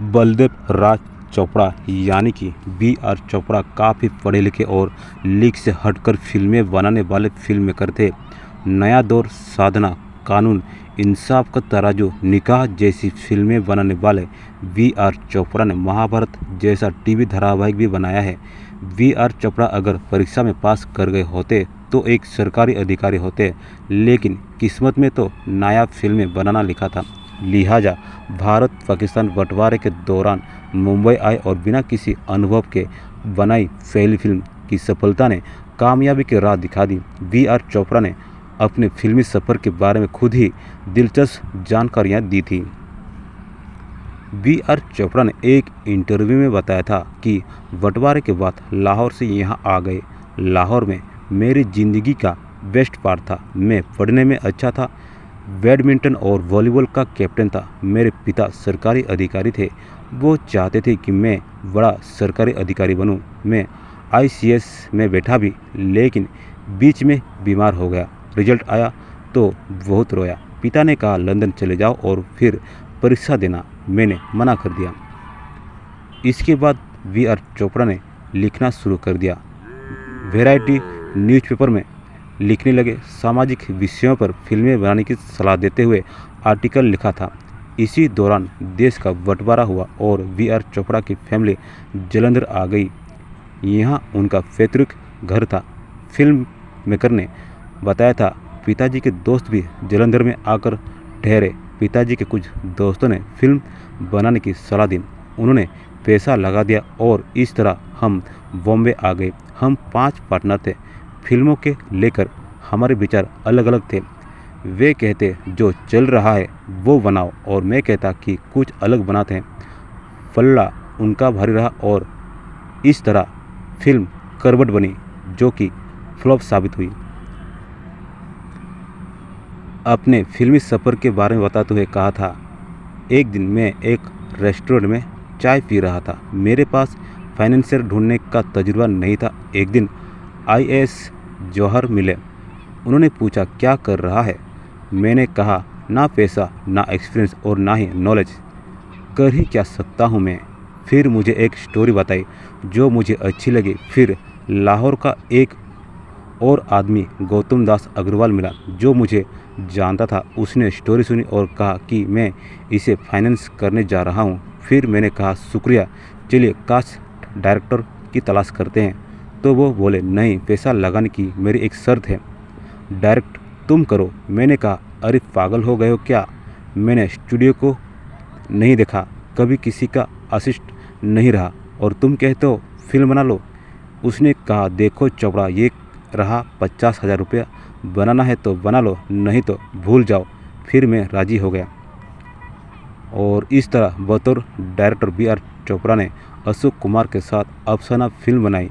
बलदेव राज चोपड़ा यानी कि बी.आर. चोपड़ा काफ़ी पढ़े लिखे और लीक से हटकर फिल्में बनाने वाले फिल्म मेकर थे। नया दौर, साधना, कानून, इंसाफ का तराजू, निकाह जैसी फिल्में बनाने वाले बी.आर. चोपड़ा ने महाभारत जैसा टीवी धारावाहिक भी बनाया है। बी.आर. चोपड़ा अगर परीक्षा में पास कर गए होते तो एक सरकारी अधिकारी होते, लेकिन किस्मत में तो नायाब फिल्में बनाना लिखा था। लिहाजा भारत पाकिस्तान बंटवारे के दौरान मुंबई आए और बिना किसी अनुभव के बनाई पहली फिल्म की सफलता ने कामयाबी की राह दिखा दी। बी.आर. चोपड़ा ने अपने फिल्मी सफ़र के बारे में खुद ही दिलचस्प जानकारियां दी थी। बी.आर. चोपड़ा ने एक इंटरव्यू में बताया था कि बंटवारे के बाद लाहौर से यहाँ आ गए। लाहौर में मेरी ज़िंदगी का बेस्ट पार्ट था। मैं पढ़ने में अच्छा था, बैडमिंटन और वॉलीबॉल का कैप्टन था। मेरे पिता सरकारी अधिकारी थे। वो चाहते थे कि मैं बड़ा सरकारी अधिकारी बनूं। मैं ICS में बैठा भी, लेकिन बीच में बीमार हो गया। रिजल्ट आया तो बहुत रोया। पिता ने कहा लंदन चले जाओ और फिर परीक्षा देना। मैंने मना कर दिया। इसके बाद बी.आर. चोपड़ा ने लिखना शुरू कर दिया। वैरायटी न्यूज़पेपर में लिखने लगे। सामाजिक विषयों पर फिल्में बनाने की सलाह देते हुए आर्टिकल लिखा था। इसी दौरान देश का बंटवारा हुआ और बी.आर. चोपड़ा की फैमिली जालंधर आ गई। यहाँ उनका पैतृक घर था। फिल्म मेकर ने बताया था पिताजी के दोस्त भी जालंधर में आकर ठहरे। पिताजी के कुछ दोस्तों ने फिल्म बनाने की सलाह दी। उन्होंने पैसा लगा दिया और इस तरह हम बॉम्बे आ गए। हम 5 पार्टनर थे। फिल्मों के लेकर हमारे विचार अलग अलग थे। वे कहते जो चल रहा है वो बनाओ और मैं कहता कि कुछ अलग बनाते हैं। पल्ला उनका भारी रहा और इस तरह फिल्म करवट बनी, जो कि फ्लॉप साबित हुई। अपने फिल्मी सफ़र के बारे में बताते हुए कहा था, एक दिन मैं एक रेस्टोरेंट में चाय पी रहा था। मेरे पास फाइनेंसर ढूंढने का तजुर्बा नहीं था। एक दिन IAS जौहर मिले। उन्होंने पूछा क्या कर रहा है। मैंने कहा ना पैसा, ना एक्सपीरियंस और ना ही नॉलेज, कर ही क्या सकता हूँ मैं। फिर मुझे एक स्टोरी बताई जो मुझे अच्छी लगी। फिर लाहौर का एक और आदमी गौतम दास अग्रवाल मिला जो मुझे जानता था। उसने स्टोरी सुनी और कहा कि मैं इसे फाइनेंस करने जा रहा हूँ। फिर मैंने कहा शुक्रिया, चलिए कास्ट डायरेक्टर की तलाश करते हैं। तो वो बोले नहीं, पैसा लगाने की मेरी एक शर्त है, डायरेक्ट तुम करो। मैंने कहा अरे पागल हो गए हो क्या। मैंने स्टूडियो को नहीं देखा, कभी किसी का असिस्ट नहीं रहा और तुम कहते हो फिल्म बना लो। उसने कहा देखो चोपड़ा, ये रहा 50,000 रुपया, बनाना है तो बना लो, नहीं तो भूल जाओ। फिर मैं राज़ी हो गया और इस तरह बतौर डायरेक्टर बी.आर. चोपड़ा ने अशोक कुमार के साथ अफसाना फिल्म बनाई।